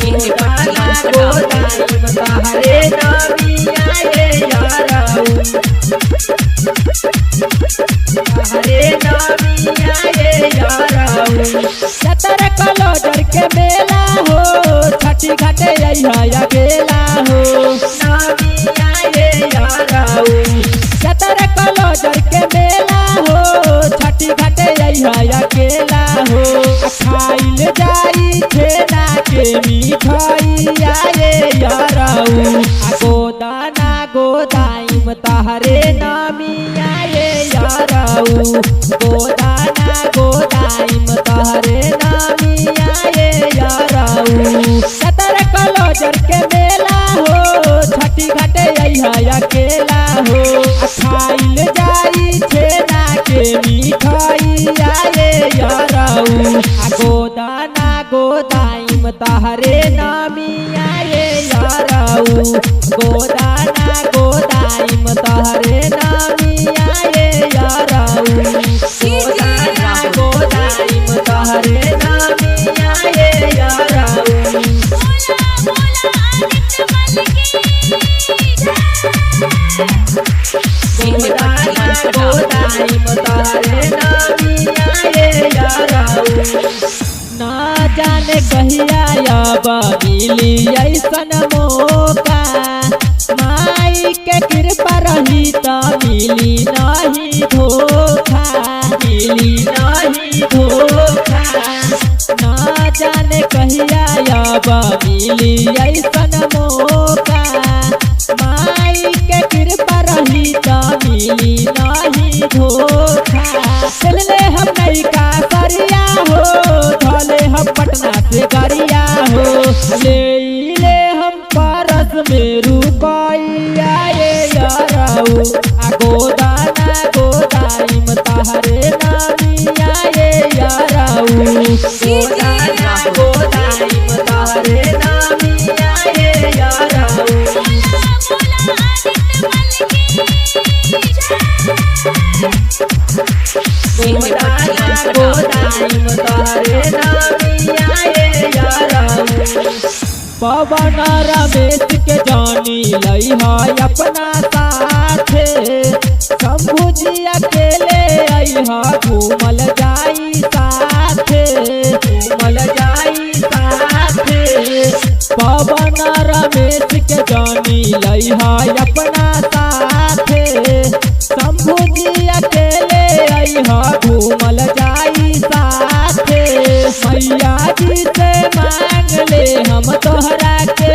गोदाना गोदाइम तहरे नामिया ये याराऊ तहरे नामिया ये याराऊ। सतर कलोजर के मेला हो छठी घाटे अइहा अकेला हो नामिया ये याराऊ। सतर कलोजर के मेला हो छठी घाटे अइहा अकेला हो। खाइल जाई छेना के मिठाइया ये याराऊ गोदाना गोदाइम तहरे नामिया ये याराऊ गोदाना गोदाइम तहरे नामिया ये याराऊ। सतर कलोजर के मेला हो छठी घाटे अइहा अकेला हो। खाइल जाई छेना के मिठाइया ये याराऊ गोदाना गोदाइम तहरे नामिया ये याराऊ गोदाना गोदाइम तहरे नामिया ये याराऊ गोदाना गोदाइम तहरे नामिया ये याराऊ। गोदाना गोदाइम तहरे नामिया ये याराऊ। ना जाने कहिया अब मिली ऐसन मौका माई के कृपा रही त मिली नहीं धोखा मिली नहीं धोखा। ना जाने कहिया अब मिली ऐसन मौका माई के कृपा रही त मिली नहीं धोखा। चलले हम नहीं का सरिया हो धले हम पटना से गरिया हो ले हम पारस में रुपैया ये याराऊ गोदाना गोदाइम तहरे नामिया ये याराऊ गोदाना गोदाइम तहरे नामिया ये याराऊ। गोदाना गोदाइम तहरे नामिया ये याराऊ। पवन रमेश के जानी लइहा अपना साथे शंभू जी अकेले अइहा घूमल जाई साथे घूमल जाई साथे। पवन रमेश के जानी लइहा अपना साथे शंभू जी अकेले अइहा घूमल जाई साथे। मैया जी से मांग ले हम तोहरा के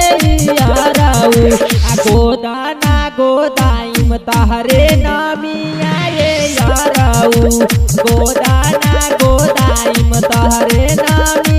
याराऊ गोदाना गोदाइम तहरे नामिया ये याराऊ गोदाना गोदाइम तहरे नामिया